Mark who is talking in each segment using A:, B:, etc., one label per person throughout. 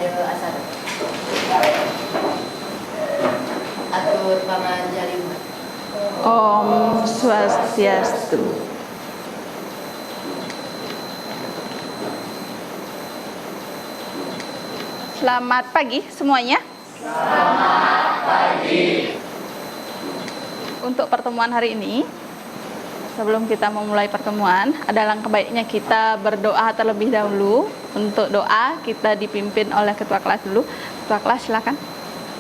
A: Ade asar. Atur pangajalima.
B: Om Swastiastu. Selamat pagi semuanya. Selamat pagi. Untuk pertemuan hari ini, sebelum kita memulai pertemuan, ada langkah baiknya kita berdoa terlebih dahulu. Untuk doa kita dipimpin oleh ketua kelas dulu. Ketua kelas silakan.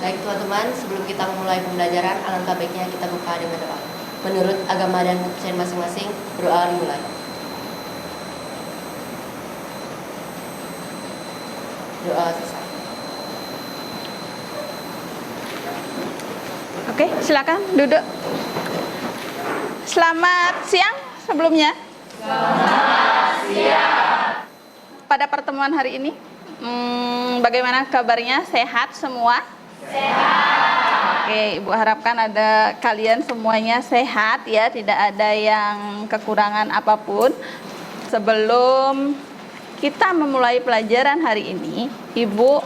A: Baik teman-teman, sebelum kita memulai pembelajaran, alangkah baiknya kita buka dengan doa. Menurut agama dan kepercayaan masing-masing, berdoa dimulai. Doa selesai.
B: Oke, silakan duduk. Selamat siang sebelumnya. Selamat siang. Pada pertemuan hari ini, bagaimana kabarnya? Sehat semua? Sehat. Oke, Ibu harapkan kalian semuanya sehat ya, tidak ada yang kekurangan apapun. Sebelum kita memulai pelajaran hari ini, Ibu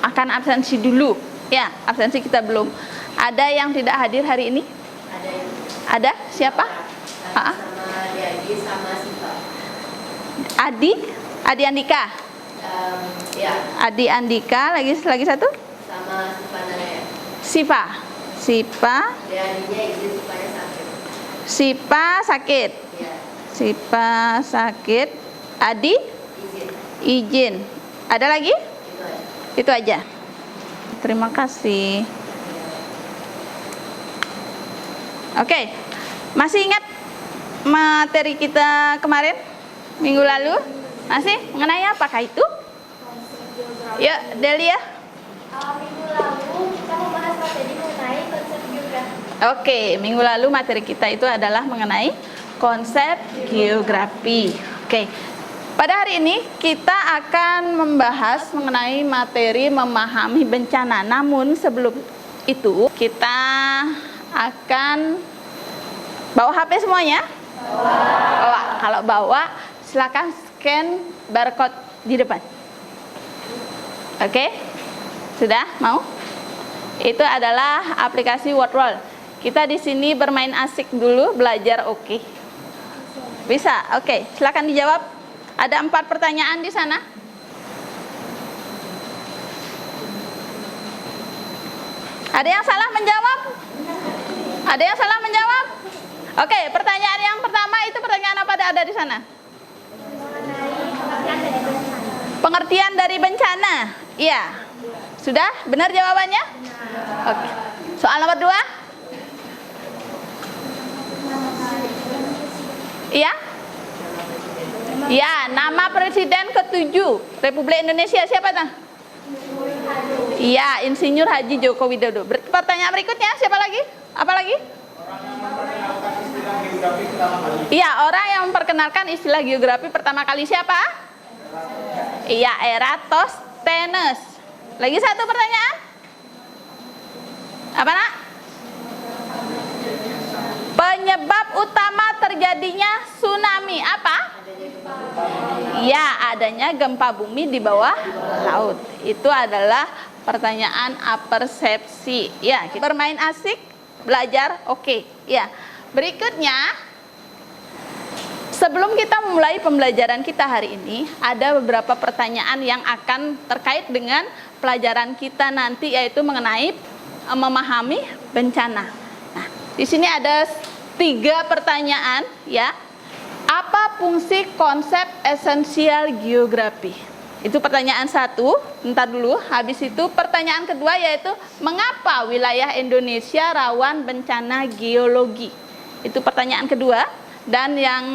B: akan absensi dulu. Ya, absensi kita belum. Ada yang tidak hadir hari ini?
A: Ada yang
B: Ada? Siapa?
A: sama Adi sama Siva.
B: Adi Andika.
A: Ya,
B: Adi Andika, lagi satu?
A: sama Siva Naraya.
B: Sipa.
A: Adinya izin supaya sakit.
B: Sipa sakit.
A: Ya,
B: Sipa sakit. Adi
A: izin.
B: izin. Ada lagi?
A: Itu aja.
B: Itu aja. Terima kasih. Oke, masih ingat materi kita kemarin, minggu lalu? Masih? Mengenai apakah itu? Yuk, Delia.
C: Minggu lalu kita membahas materi mengenai konsep geografi.
B: Oke, minggu lalu materi kita itu adalah mengenai konsep geografi. Oke, pada hari ini kita akan membahas mengenai materi memahami bencana. Namun sebelum itu kita akan bawa HP semuanya? Bawa. Kalau bawa, silakan scan barcode di depan. Oke? Sudah? Mau? Itu adalah aplikasi Wordwall. Kita di sini bermain asik dulu, belajar oke. Bisa? Oke, silakan dijawab. Ada 4 pertanyaan di sana. Ada yang salah menjawab? Ada yang salah menjawab? Oke, pertanyaan yang pertama itu pertanyaan apa ada di sana? Pengertian dari bencana. Iya. Sudah? Benar jawabannya? Oke. Soal nomor 2? Iya? Ya, nama Presiden ke-7 Republik Indonesia siapa tuh? Iya, Insinyur Haji Joko Widodo. Pertanyaan berikutnya, siapa lagi? Apa lagi? Iya, orang yang memperkenalkan istilah geografi pertama kali siapa? Iya, Eratosthenes. Lagi satu pertanyaan? Apa nak? Penyebab utama terjadinya tsunami apa? Ya, adanya gempa bumi di bawah laut. Itu adalah pertanyaan apersepsi. Ya, kita bermain asik, belajar oke. Ya. Berikutnya, sebelum kita memulai pembelajaran kita hari ini, ada beberapa pertanyaan yang akan terkait dengan pelajaran kita nanti, yaitu mengenai memahami bencana. Nah, di sini ada 3 pertanyaan, ya. Apa fungsi konsep esensial geografi? Itu pertanyaan 1. Ntar dulu. Habis itu pertanyaan kedua yaitu mengapa wilayah Indonesia rawan bencana geologi? Itu pertanyaan kedua. Dan yang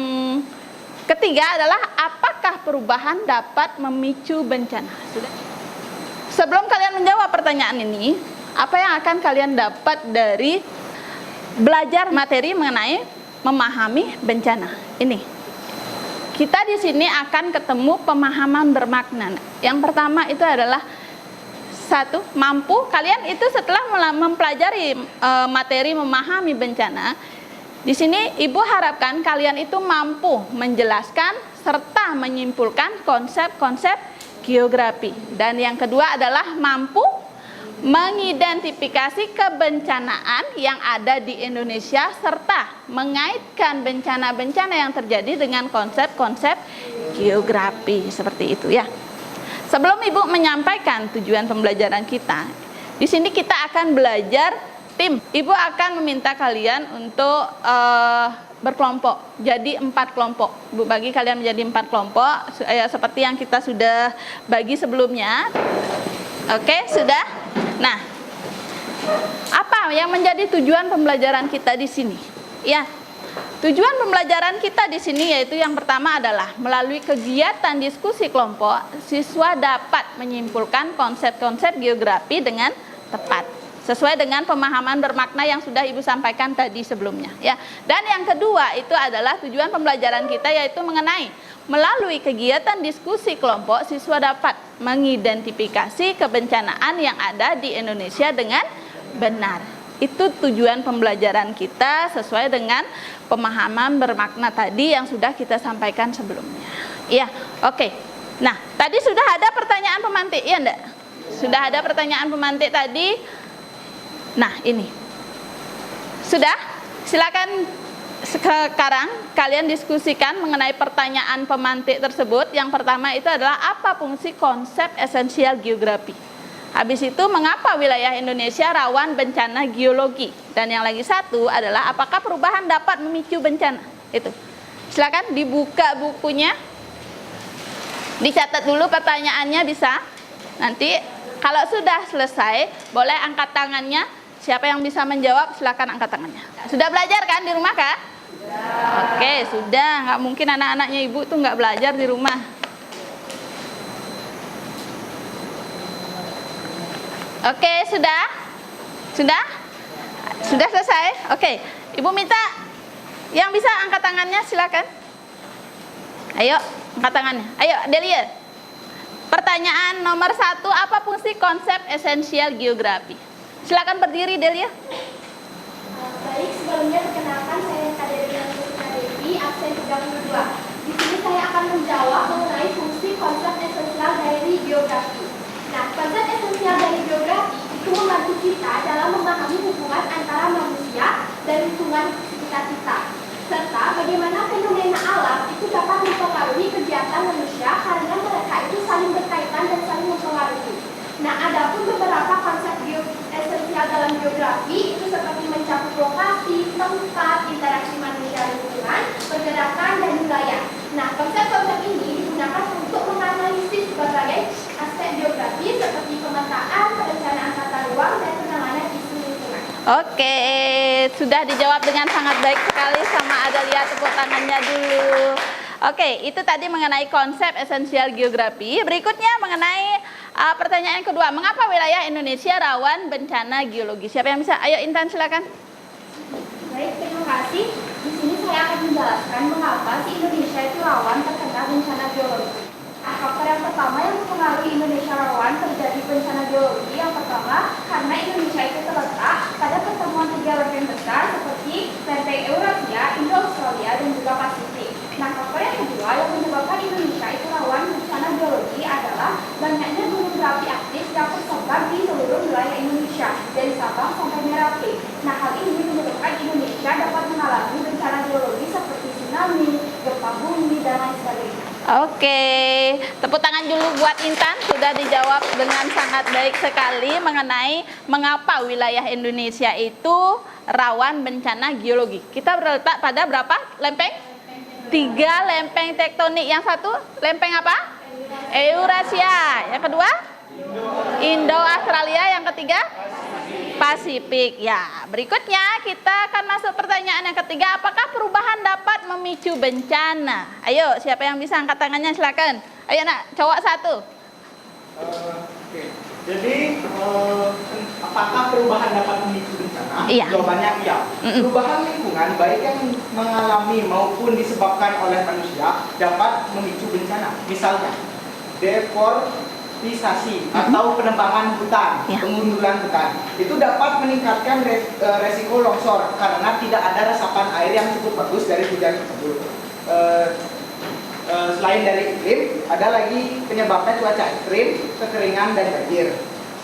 B: ketiga adalah apakah perubahan dapat memicu bencana? Sudah? Sebelum kalian menjawab pertanyaan ini, apa yang akan kalian dapat dari belajar materi mengenai memahami bencana? Ini. Kita di sini akan ketemu pemahaman bermakna. Yang pertama itu adalah 1, mampu. Kalian itu setelah mempelajari materi memahami bencana, di sini Ibu harapkan kalian itu mampu menjelaskan serta menyimpulkan konsep-konsep geografi. Dan yang kedua adalah mampu mengidentifikasi kebencanaan yang ada di Indonesia serta mengaitkan bencana-bencana yang terjadi dengan konsep-konsep geografi seperti itu ya. Sebelum Ibu menyampaikan tujuan pembelajaran kita, di sini kita akan belajar tim. Ibu akan meminta kalian untuk berkelompok, jadi 4 kelompok. Ibu bagi kalian menjadi 4 kelompok, seperti yang kita sudah bagi sebelumnya. Oke, sudah. Nah, apa yang menjadi tujuan pembelajaran kita di sini? Ya, tujuan pembelajaran kita di sini yaitu yang pertama adalah melalui kegiatan diskusi kelompok, siswa dapat menyimpulkan konsep-konsep geografi dengan tepat, sesuai dengan pemahaman bermakna yang sudah Ibu sampaikan tadi sebelumnya ya. Dan yang kedua itu adalah tujuan pembelajaran kita yaitu mengenai melalui kegiatan diskusi kelompok siswa dapat mengidentifikasi kebencanaan yang ada di Indonesia dengan benar. Itu tujuan pembelajaran kita sesuai dengan pemahaman bermakna tadi yang sudah kita sampaikan sebelumnya. Iya, oke. Nah, tadi sudah ada pertanyaan pemantik, ya enggak? Sudah ada pertanyaan pemantik tadi. Nah, ini. Sudah? Silakan sekarang kalian diskusikan mengenai pertanyaan pemantik tersebut. Yang pertama itu adalah apa fungsi konsep esensial geografi. Habis itu mengapa wilayah Indonesia rawan bencana geologi. Dan yang lagi satu adalah apakah perubahan dapat memicu bencana. Itu. Silakan dibuka bukunya. Dicatat dulu pertanyaannya bisa. Nanti kalau sudah selesai boleh angkat tangannya. Siapa yang bisa menjawab silakan angkat tangannya. Sudah belajar kan di rumah Kak? Oke, sudah. Nggak mungkin anak-anaknya Ibu tuh nggak belajar di rumah. Oke, sudah? Sudah? Sudah selesai? Oke, Ibu minta yang bisa angkat tangannya silakan. Ayo, angkat tangannya. Ayo, Delia. Pertanyaan nomor 1, apa fungsi konsep esensial geografi? Silakan berdiri, Delia.
C: Baik, sebelumnya perkenalkan saya Kaderia Mustika Devi, absen 32. Di sini saya akan menjawab mengenai fungsi konsep esensial dari geografi. Nah, konsep esensial dari geografi itu membantu kita dalam memahami hubungan antara manusia dan lingkungan sekitar kita, serta bagaimana fenomena alam itu dapat mempengaruhi kegiatan manusia karena mereka itu saling berkaitan dan saling mempengaruhi. Nah, ada pun beberapa konsep esensial dalam geografi itu seperti mencakup lokasi, tempat, interaksi manusia lingkungan, pergerakan, dan wilayah. Nah, konsep-konsep ini digunakan untuk menganalisis berbagai aspek geografi seperti pemetaan, perencanaan tata ruang, dan penanganan isu lingkungan.
B: Oke, sudah dijawab dengan sangat baik sekali sama Adalia, tepuk tangannya dulu. Oke, itu tadi mengenai konsep esensial geografi. Berikutnya mengenai pertanyaan yang kedua, mengapa wilayah Indonesia rawan bencana geologi? Siapa yang bisa? Ayo Intan silakan.
C: Baik, terima kasih. Di sini saya akan menjelaskan mengapa si Indonesia itu rawan terkena bencana geologi. Nah, faktor yang pertama yang mempengaruhi Indonesia rawan terjadi bencana geologi yang pertama karena Indonesia itu terletak pada pertemuan 3 lempeng besar seperti lempeng Eurasia, Indo-Australia, dan juga Pasifik. Nah, faktor yang kedua yang menyebabkan Indonesia itu rawan bencana geologi adalah banyaknya gunung berapi aktif yang tersebar di seluruh wilayah Indonesia dari Sabang sampai Merauke. Nah, hal ini menyebabkan Indonesia dapat mengalami bencana geologi seperti tsunami, gempa bumi, dan lain sebagainya.
B: Oke, tepuk tangan dulu buat Intan, sudah dijawab dengan sangat baik sekali mengenai mengapa wilayah Indonesia itu rawan bencana geologi. Kita berletak pada berapa lempeng? 3 lempeng tektonik. Yang satu lempeng apa? Eurasia. Yang kedua? Indo-Australia. Yang ketiga? Pasifik. Ya, berikutnya kita akan masuk pertanyaan yang ketiga. Apakah perubahan dapat memicu bencana? Ayo, siapa yang bisa angkat tangannya silakan. Ayo nak, cowok satu.
D: Oke. Jadi, apakah perubahan dapat memicu bencana?
B: Iya.
D: Jawabannya iya. Perubahan lingkungan baik yang mengalami maupun disebabkan oleh manusia dapat memicu bencana. Misalnya, deforestation atau penebangan hutan, pengundulan hutan. Itu dapat meningkatkan resiko longsor karena tidak ada resapan air yang cukup bagus dari hujan tersebut. Selain dari iklim, ada lagi penyebabnya cuaca ekstrim, kekeringan, dan banjir.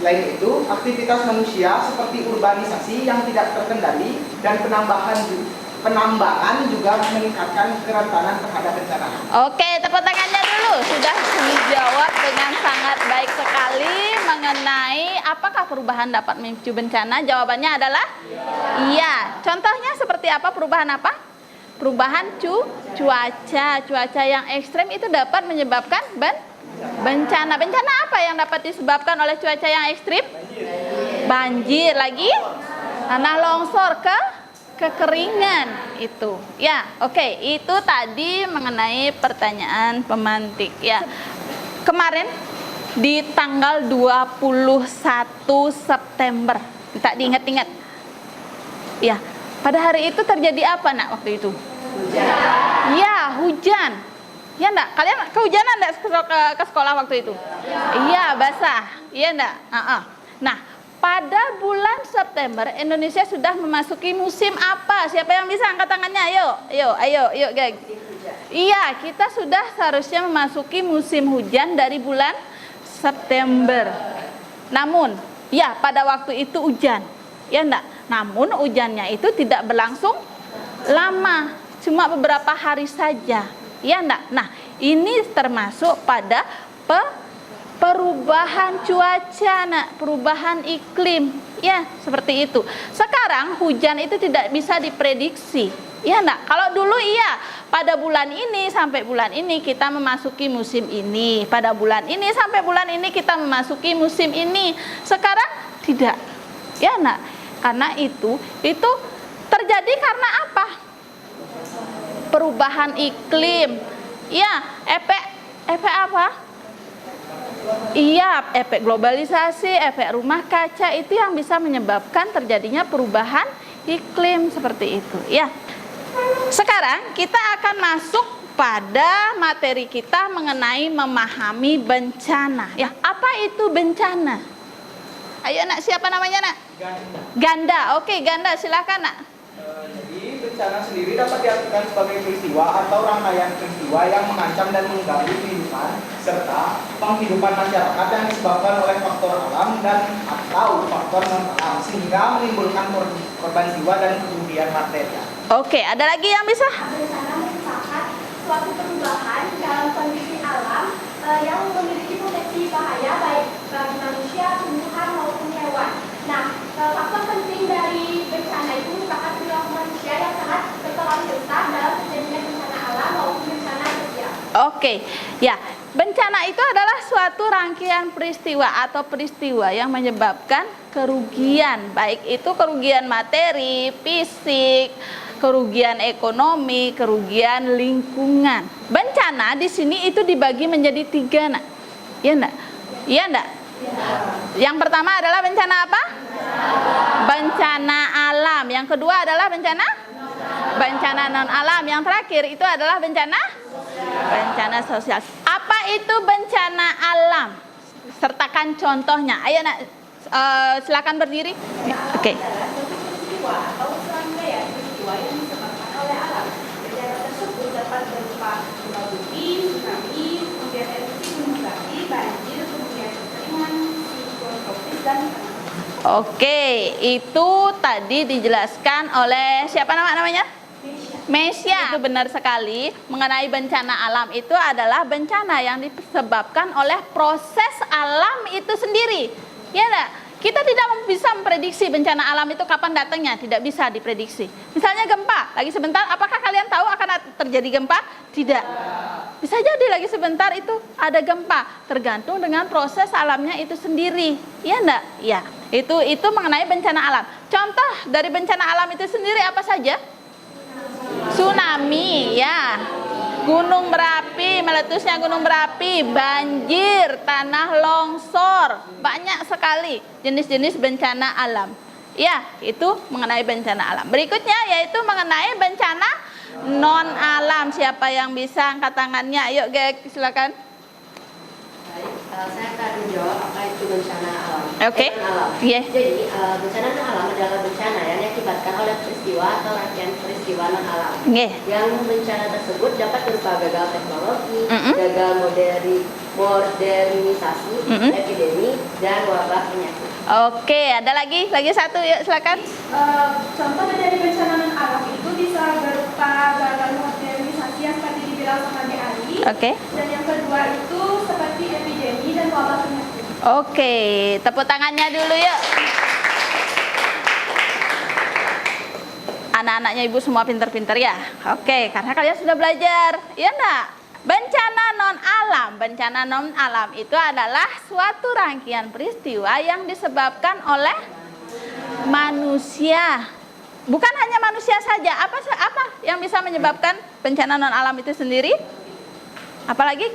D: Selain itu, aktivitas manusia seperti urbanisasi yang tidak terkendali dan penambangan juga meningkatkan kerentanan terhadap bencana.
B: Oke, tepuk tangannya dulu. Sudah dijawab dengan sangat baik sekali mengenai apakah perubahan dapat memicu bencana. Jawabannya adalah iya. Contohnya seperti apa perubahan apa? Perubahan cuaca yang ekstrim itu dapat menyebabkan bencana. Bencana apa yang dapat disebabkan oleh cuaca yang ekstrim? Banjir lagi, tanah longsor, kekeringan itu. Ya, oke, itu tadi mengenai pertanyaan pemantik ya. Kemarin di tanggal 21 September, tak diingat-ingat. Ya, pada hari itu terjadi apa nak waktu itu? Hujan. Ya, hujan. Ya enggak? Kalian kehujanan enggak ke sekolah waktu itu? Iya, basah. Iya enggak? Nah, pada bulan September Indonesia sudah memasuki musim apa? Siapa yang bisa angkat tangannya? Ayo, guys. Iya, kita sudah seharusnya memasuki musim hujan dari bulan September. Namun, ya pada waktu itu hujan. Ya enggak? Namun hujannya itu tidak berlangsung lama, cuma beberapa hari saja. Ya enggak? Nah, ini termasuk pada perubahan cuaca, nak, perubahan iklim. Ya, seperti itu. Sekarang hujan itu tidak bisa diprediksi. Ya enggak? Kalau dulu iya, pada bulan ini sampai bulan ini kita memasuki musim ini. Pada bulan ini sampai bulan ini kita memasuki musim ini. Sekarang tidak. Ya enggak? Karena itu terjadi karena apa? Perubahan iklim. Ya, efek apa? Iya, efek globalisasi, efek rumah kaca itu yang bisa menyebabkan terjadinya perubahan iklim seperti itu. Ya. Sekarang kita akan masuk pada materi kita mengenai memahami bencana. Ya, apa itu bencana? Ayo nak, siapa namanya nak? Ganda. Oke, Ganda, silakan nak.
D: Jadi bencana sendiri dapat diartikan sebagai peristiwa atau rangkaian peristiwa yang mengancam dan mengganggu kehidupan serta penghidupan masyarakat yang disebabkan oleh faktor alam dan atau faktor non alam sehingga menimbulkan korban jiwa dan kerugian material.
B: Oke, ada lagi yang bisa?
C: Bencana merupakan suatu perubahan dalam kondisi alam yang memiliki potensi bahaya baik bagi manusia, tumbuhan maupun hewan. Nah, faktor penting dari bencana itu merupakan perilaku manusia yang sangat berperan besar dalam terjadinya bencana alam maupun bencana sosial.
B: Oke, ya, bencana itu adalah suatu rangkaian peristiwa atau peristiwa yang menyebabkan kerugian, baik itu kerugian materi, fisik, kerugian ekonomi, kerugian lingkungan. Bencana di sini itu dibagi menjadi 3, nak. Iya enggak? Iya enggak? Yang pertama adalah bencana apa? Bencana alam. Yang kedua adalah bencana non alam. Yang terakhir itu adalah bencana sosial. Apa itu bencana alam? Sertakan contohnya. Ayo nak, silakan berdiri. Oke.
C: Yang disebabkan oleh alam. Bencana tersebut dapat berupa gempa bumi, tsunami, kemudian erupsi gunung berapi, banjir, kemudian kekeringan, siklon tropis dan
B: Oke, itu tadi dijelaskan oleh siapa namanya? Mesya. Itu benar sekali. Mengenai bencana alam itu adalah bencana yang disebabkan oleh proses alam itu sendiri. Ya enggak? Kita tidak bisa memprediksi bencana alam itu kapan datangnya, tidak bisa diprediksi. Misalnya gempa, lagi sebentar, apakah kalian tahu akan terjadi gempa? Tidak. Bisa jadi lagi sebentar itu ada gempa, tergantung dengan proses alamnya itu sendiri. Iya enggak? Ya. Itu mengenai bencana alam. Contoh dari bencana alam itu sendiri apa saja? Tsunami, ya. Gunung berapi, meletusnya gunung berapi, banjir, tanah longsor, banyak sekali jenis-jenis bencana alam. Ya, itu mengenai bencana alam. Berikutnya yaitu mengenai bencana non alam. Siapa yang bisa angkat tangannya? Ayo, silakan.
A: Saya akan menjawab apa itu bencana alam.
B: Oke.
A: Alam.
B: Iya.
A: Jadi bencana non alam adalah bencana yang diakibatkan oleh peristiwa atau rangkaian peristiwa non alam.
B: Nggih.
A: Yang bencana tersebut dapat berupa gagal teknologi,
B: Mm-mm.
A: gagal modernisasi, epidemi, dan wabah penyakit.
B: Oke, ada lagi satu, yuk silakan.
C: Contoh dari bencana non alam itu bisa berupa gagal modernisasi yang tadi dibilang sama Di Ali.
B: Oke.
C: Dan yang kedua itu seperti epidemi dan wabah penyakit.
B: Oke, tepuk tangannya dulu yuk. Anak-anaknya ibu semua pinter-pinter ya. Oke, karena kalian sudah belajar, ya enggak? Bencana non alam itu adalah suatu rangkaian peristiwa yang disebabkan oleh manusia. Bukan hanya manusia saja. Apa yang bisa menyebabkan bencana non alam itu sendiri? Apalagi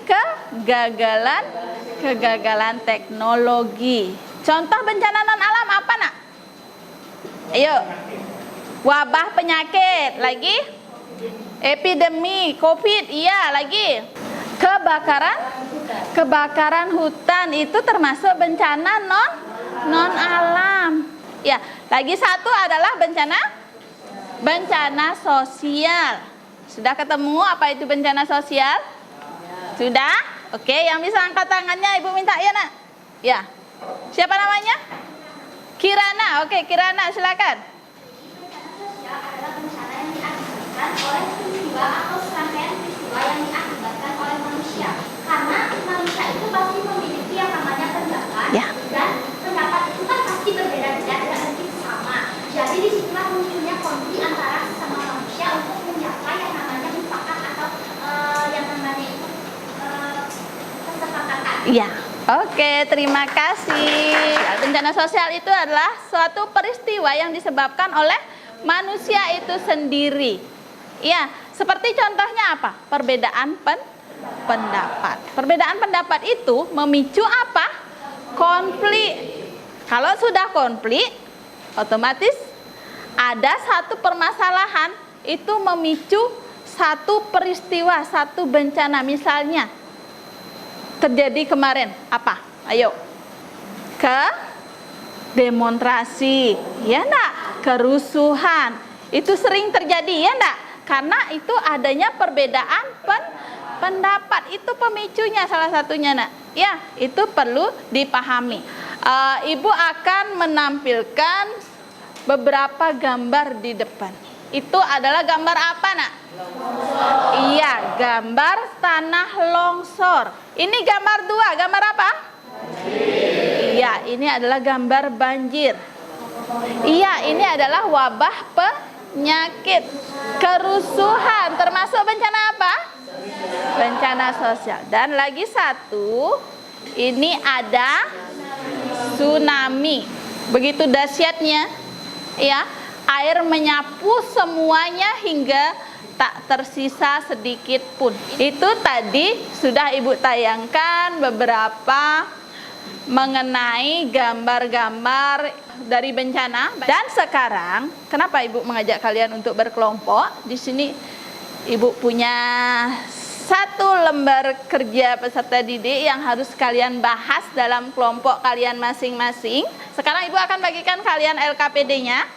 B: kegagalan teknologi. Contoh bencana non alam apa, Nak? Ayo. Wabah penyakit, lagi epidemi COVID, iya, lagi kebakaran hutan itu termasuk bencana non alam. Ya, lagi satu adalah bencana sosial. Sudah ketemu apa itu bencana sosial? Sudah? Oke, yang bisa angkat tangannya Ibu minta ya, Nak. Ya. Siapa namanya? Kirana. Oke, Kirana silakan.
C: Adalah bencana yang diakibatkan oleh peristiwa atau serangkaian peristiwa yang diakibatkan oleh manusia. Karena manusia itu pasti memiliki yang namanya pendapat,
B: Ya.
C: dan pendapat itu kan pasti berbeda-beda, tidak mungkin sama. Jadi disitulah munculnya konflik antara sesama manusia untuk mencapai yang namanya mufakat atau yang namanya itu kesepakatan.
B: Iya. Oke, terima kasih. Ya, bencana sosial itu adalah suatu peristiwa yang disebabkan oleh manusia itu sendiri. Iya, seperti contohnya apa? Perbedaan pendapat. Perbedaan pendapat itu memicu apa? Konflik. Kalau sudah konflik, otomatis ada satu permasalahan itu memicu satu peristiwa, satu bencana. Misalnya terjadi kemarin apa? Ayo. Demonstrasi, ya enggak? Kerusuhan. Itu sering terjadi, ya enggak? Karena itu adanya perbedaan pendapat. Itu pemicunya salah satunya, Nak. Ya, itu perlu dipahami. Ibu akan menampilkan beberapa gambar di depan. Itu adalah gambar apa, Nak? Iya, gambar tanah longsor. Ini gambar 2, gambar apa? Iya, ini adalah gambar banjir. Iya, ini adalah wabah penyakit. Kerusuhan, termasuk bencana apa? Bencana sosial. Dan lagi satu, ini ada tsunami. Begitu dahsyatnya, ya, air menyapu semuanya hingga tak tersisa sedikit pun. Itu tadi sudah Ibu tayangkan beberapa mengenai gambar-gambar dari bencana. Dan sekarang, kenapa Ibu mengajak kalian untuk berkelompok? Di sini Ibu punya satu lembar kerja peserta didik yang harus kalian bahas dalam kelompok kalian masing-masing. Sekarang Ibu akan bagikan kalian LKPD-nya.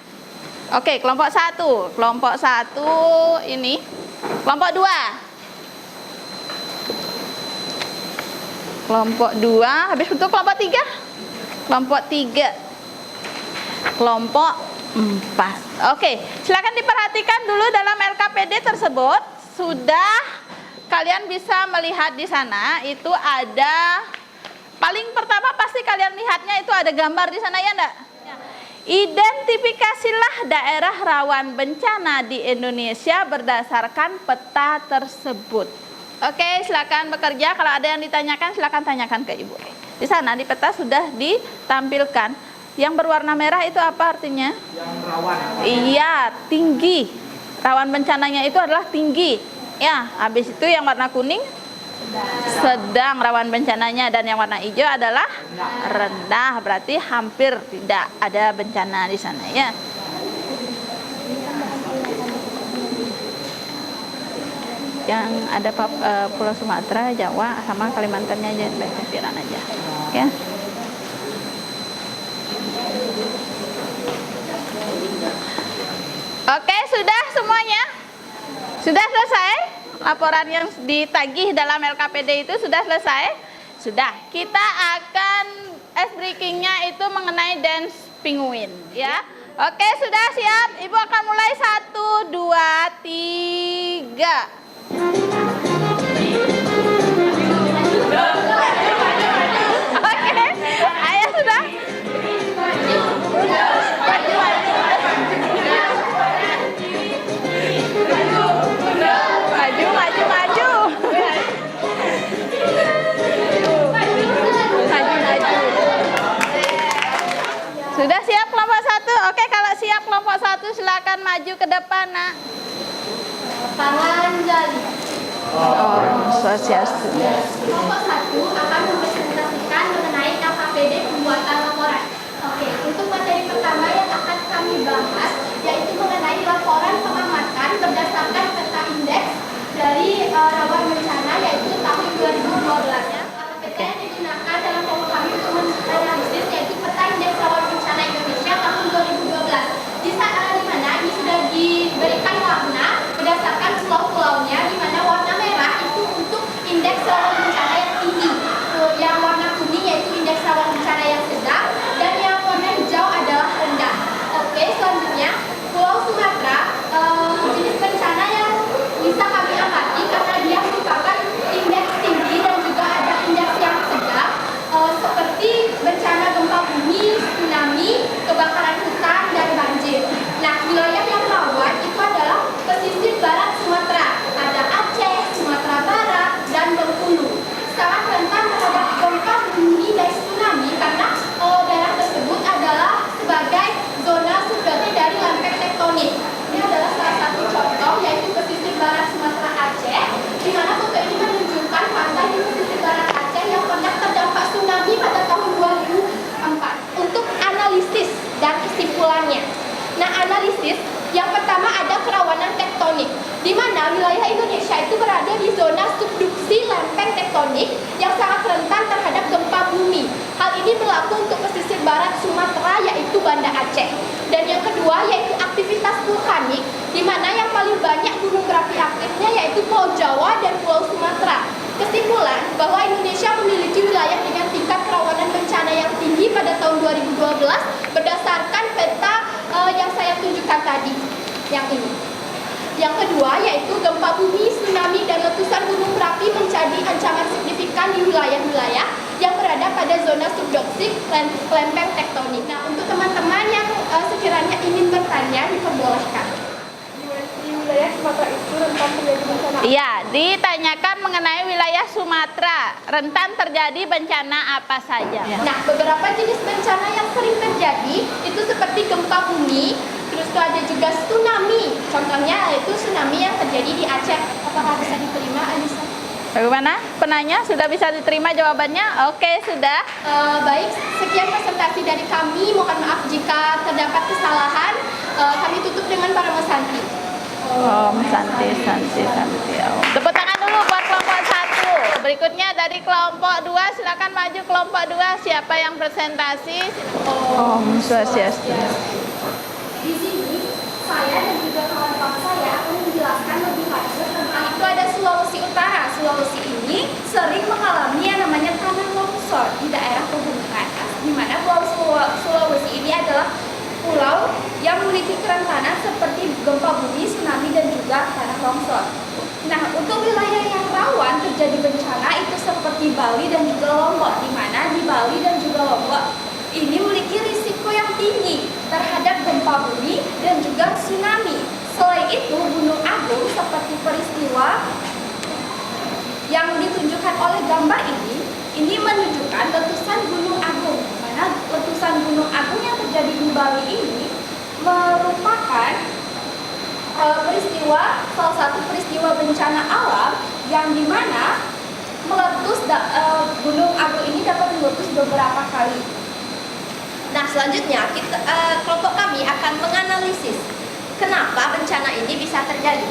B: Oke, kelompok 1. Kelompok 1 ini. Kelompok 2. Kelompok 2, habis itu kelompok 3. Kelompok 3. Kelompok 4. Oke, silakan diperhatikan dulu dalam LKPD tersebut. Sudah kalian bisa melihat di sana itu ada, paling pertama pasti kalian lihatnya itu ada gambar di sana, ya enggak? Identifikasilah daerah rawan bencana di Indonesia berdasarkan peta tersebut. Oke, silakan bekerja. Kalau ada yang ditanyakan, silakan tanyakan ke Ibu. Di sana di peta sudah ditampilkan. Yang berwarna merah itu apa artinya?
D: Yang rawan.
B: Iya, tinggi. Rawan bencananya itu adalah tinggi. Ya, habis itu yang warna kuning sedang rawan bencananya, dan yang warna hijau adalah rendah, berarti hampir tidak ada bencana di sana, ya. yang ada Pulau Sumatera, Jawa, sama Kalimantannya aja, pesisiran aja, ya. Oke, sudah semuanya? Sudah selesai? Laporan yang ditagih dalam LKPD itu sudah selesai? Sudah. Kita akan ice breakingnya itu mengenai dance penguin, ya. Oke, sudah siap? Ibu akan mulai 1, 2, 3. Oke, ayo sudah. Maju, maju, maju. Maju, maju. Sudah siap kelompok 1? Oke, kalau siap kelompok 1 silakan maju ke depan, Nak.
C: Panganjali.
B: Swastiastu.
C: Kelompok 1 akan mempresentasikan mengenai LKPD pembuatan laporan. Oke, untuk materi pertama yang akan kami bahas yaitu mengenai laporan pengamatan berdasarkan peta indeks dari rawan bencana yaitu tahun 2012. LKPD yang digunakan dalam kelompok kami untuk menganalisis yaitu peta indeks rawan bencana Indonesia tahun 2012. Di mana ini sudah diberikan warna berdasarkan pulau-pulaunya, di mana warna merah itu untuk indeks rawan bencana yang tinggi, yang warna kuning yaitu indeks rawan bencana yang sedang, dan yang warna hijau adalah rendah. Oke, selanjutnya Pulau Sumatera, jenis bencana yang bisa kami amati karena dia merupakan indeks tinggi dan juga ada indeks yang sedang, seperti bencana gempa bumi, tsunami, kebakaran hutan, dan banjir. Nah, wilayah yang rawan itu adalah pesisir barat Sumatera, ada Aceh, Sumatera Barat, dan Bengkulu. Sangat rentan terhadap gempa bumi dan tsunami karena daerah tersebut adalah sebagai zona subduksi dari lempeng tektonik. Ini adalah salah satu contoh yaitu pesisir barat Sumatera Aceh, di mana foto ini menunjukkan pantai di pesisir barat Aceh yang pernah terdampak tsunami pada tahun 2004. Untuk analisis dan kesimpulannya. Nah, analisis yang pertama ada kerawanan tektonik, di mana wilayah Indonesia itu berada di zona subduksi lempeng tektonik yang sangat rentan terhadap gempa bumi. Hal ini berlaku untuk pesisir barat Sumatera yaitu Banda Aceh. Dan yang kedua yaitu aktivitas vulkanik, di mana yang paling banyak gunung berapi aktifnya yaitu Pulau Jawa dan Pulau Sumatera. Kesimpulan bahwa Indonesia memiliki wilayah dengan tingkat kerawanan bencana yang tinggi pada tahun 2012 berdasarkan peta yang saya tunjukkan tadi, yang ini. Yang kedua yaitu gempa bumi, tsunami, dan letusan gunung berapi menjadi ancaman signifikan di wilayah-wilayah yang berada pada zona subduksi lempeng tektonik. Nah, untuk teman-teman yang sekiranya ingin bertanya diperbolehkan. Di wilayah Sumatera itu rentan terjadi bencana.
B: Iya, ditanyakan mengenai wilayah Sumatera, rentan terjadi bencana apa saja?
C: Nah, beberapa jenis bencana yang sering terjadi itu seperti gempa bumi, terus itu ada juga tsunami. Contohnya yaitu tsunami yang terjadi di Aceh. Apakah bisa diterima, Anissa?
B: Bagaimana? Penanya sudah bisa diterima jawabannya? Oke, sudah.
C: Baik, sekian presentasi dari kami. Mohon maaf jika terdapat kesalahan. Kami tutup dengan para mesanti.
B: Santi. Tepuk tangan dulu buat kelompok 1. Berikutnya dari kelompok 2, silakan maju kelompok 2. Siapa yang presentasi? Om Swastiastu.
C: Di sini saya dan juga kawan-kawan saya akan menjelaskan lebih lanjut tentang itu ada Sulawesi Utara. Sulawesi ini sering mengalami yang namanya tanah longsor di daerah pegunungan, di mana Pulau Sulawesi ini adalah pulau yang memiliki kerentanan seperti gempa bumi, tsunami, dan juga tanah longsor. Nah, untuk wilayah yang rawan terjadi bencana itu seperti Bali dan juga Lombok, di mana di Bali dan juga Lombok ini memiliki risiko yang tinggi terhadap gempa bumi dan juga tsunami. Selain itu, Gunung Agung seperti peristiwa yang ditunjukkan oleh gambar ini menunjukkan letusan Gunung Agung. Mana letusan Gunung Agung yang terjadi di Bali ini merupakan salah satu peristiwa bencana alam yang dimana Gunung Agung ini dapat meletus beberapa kali.
A: Nah, selanjutnya kelompok kami akan menganalisis kenapa bencana ini bisa terjadi,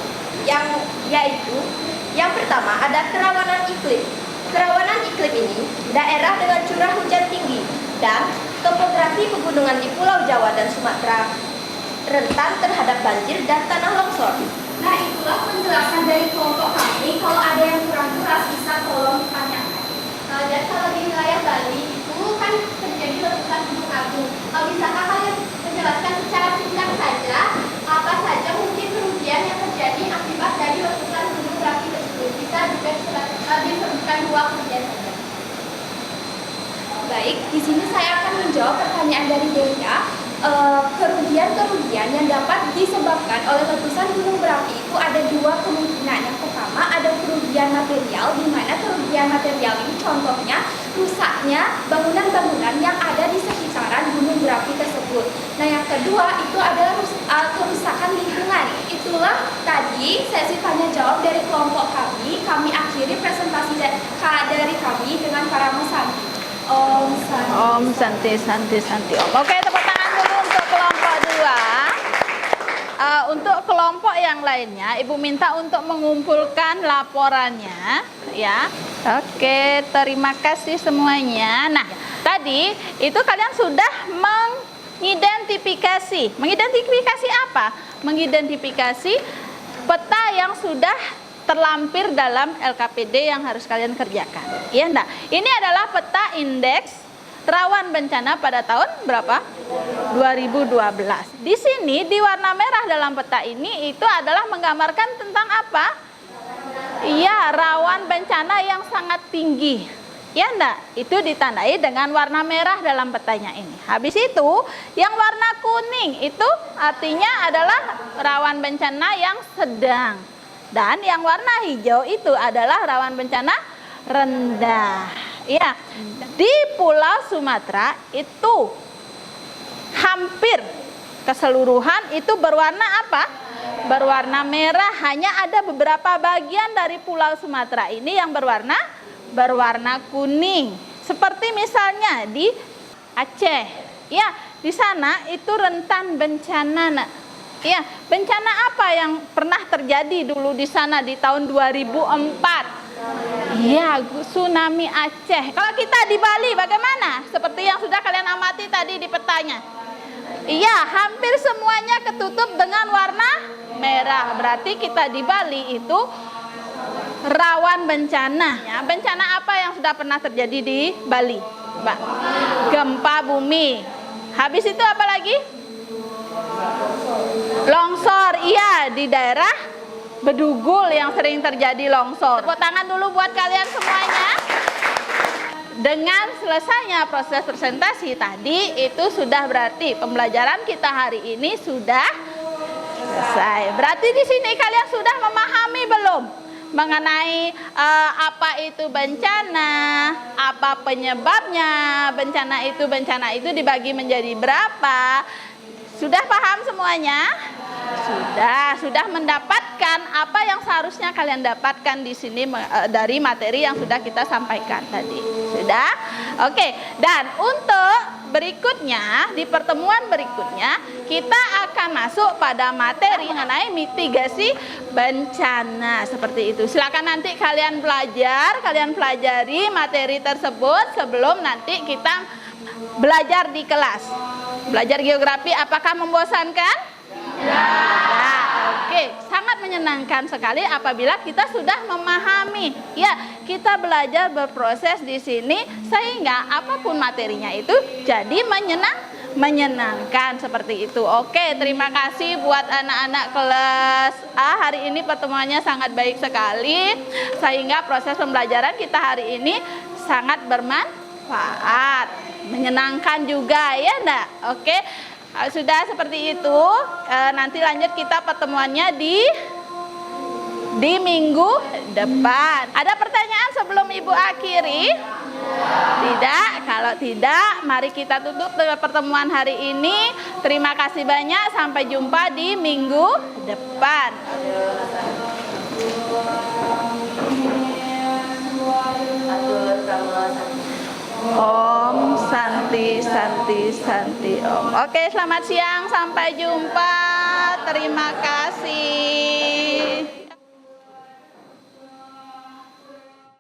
A: yaitu
C: Yang pertama ada kerawanan iklim. Kerawanan iklim ini daerah dengan curah hujan tinggi dan topografi pegunungan di Pulau Jawa dan Sumatera rentan terhadap banjir dan tanah longsor. Nah, itulah penjelasan dari kelompok kami. Kalau ada yang kurang jelas bisa tolong ditanyakan. Dan kalau di wilayah Bali itu kan terjadi letusan gunung agung. Bisakah kalian menjelaskan secara singkat saja apa saja mungkin kerugian yang terjadi akibat dari letusan gunung berapi tersebut? Bisa juga disebutkan 2 kerugian saja. Baik, di sini saya akan menjawab pertanyaan dari Delia. Kerugian-kerugian yang dapat disebabkan oleh letusan gunung berapi itu ada 2 kemungkinan. Yang pertama ada kerugian material, di mana kerugian material ini contohnya rusaknya bangunan-bangunan yang ada di sekitaran gunung berapi tersebut. Nah, yang kedua itu adalah kerusakan lingkungan. Itulah tadi sesi tanya jawab dari kelompok kami. Kami akhiri presentasi dari kami dengan para musanti. Om Santi.
B: Om Santi, Santi, Santi Om. Oke, tepuk tangan dulu untuk kelompok 2. Untuk kelompok yang lainnya, Ibu minta untuk mengumpulkan laporannya, ya. Oke, terima kasih semuanya. Nah, tadi itu kalian sudah mengidentifikasi. Mengidentifikasi apa? Mengidentifikasi peta yang sudah terlampir dalam LKPD yang harus kalian kerjakan. Iya enggak? Ini adalah peta indeks rawan bencana pada tahun berapa? 2012. Di sini di warna merah dalam peta ini itu adalah menggambarkan tentang apa? Iya, rawan bencana yang sangat tinggi. Ya enggak? Itu ditandai dengan warna merah dalam petanya ini. Habis itu, yang warna kuning itu artinya adalah rawan bencana yang sedang. Dan yang warna hijau itu adalah rawan bencana rendah. Ya, di Pulau Sumatera itu hampir keseluruhan itu berwarna apa? Berwarna merah. Hanya ada beberapa bagian dari Pulau Sumatera ini yang berwarna kuning. Seperti misalnya di Aceh. Ya, di sana itu rentan bencana. Ya, bencana apa yang pernah terjadi dulu di sana di tahun 2004? Iya, tsunami Aceh. Kalau kita di Bali bagaimana? Seperti yang sudah kalian amati tadi di petanya. Iya, hampir semuanya ketutup dengan warna merah. Berarti kita di Bali itu rawan bencana. Ya, bencana apa yang sudah pernah terjadi di Bali, Mbak? Gempa bumi. Habis itu apa lagi? Longsor. Iya, di daerah Bedugul yang sering terjadi longsor. Tepuk tangan dulu buat kalian semuanya. Dengan selesainya proses presentasi tadi, itu sudah berarti pembelajaran kita hari ini sudah selesai. Berarti di sini kalian sudah memahami belum mengenai apa itu bencana, apa penyebabnya, bencana itu dibagi menjadi berapa? Sudah paham semuanya? Sudah mendapatkan apa yang seharusnya kalian dapatkan di sini dari materi yang sudah kita sampaikan tadi. Sudah? Oke. Dan untuk berikutnya, di pertemuan berikutnya, kita akan masuk pada materi mengenai mitigasi bencana. Seperti itu. Silakan nanti kalian pelajari materi tersebut sebelum nanti kita belajar di kelas. Belajar geografi apakah membosankan? Ya. Oke, sangat menyenangkan sekali apabila kita sudah memahami. Ya, kita belajar berproses di sini sehingga apapun materinya itu jadi menyenangkan seperti itu. Oke, terima kasih buat anak-anak kelas A. Hari ini pertemuannya sangat baik sekali sehingga proses pembelajaran kita hari ini sangat bermanfaat, menyenangkan juga, ya enggak? Oke. Sudah seperti itu, nanti lanjut kita pertemuannya di minggu depan. Ada pertanyaan sebelum Ibu akhiri? Tidak? Kalau tidak, mari kita tutup pertemuan hari ini. Terima kasih banyak, sampai jumpa di minggu depan. Om Santi, Santi, Santi Om. Oke, selamat siang, sampai jumpa. Terima kasih.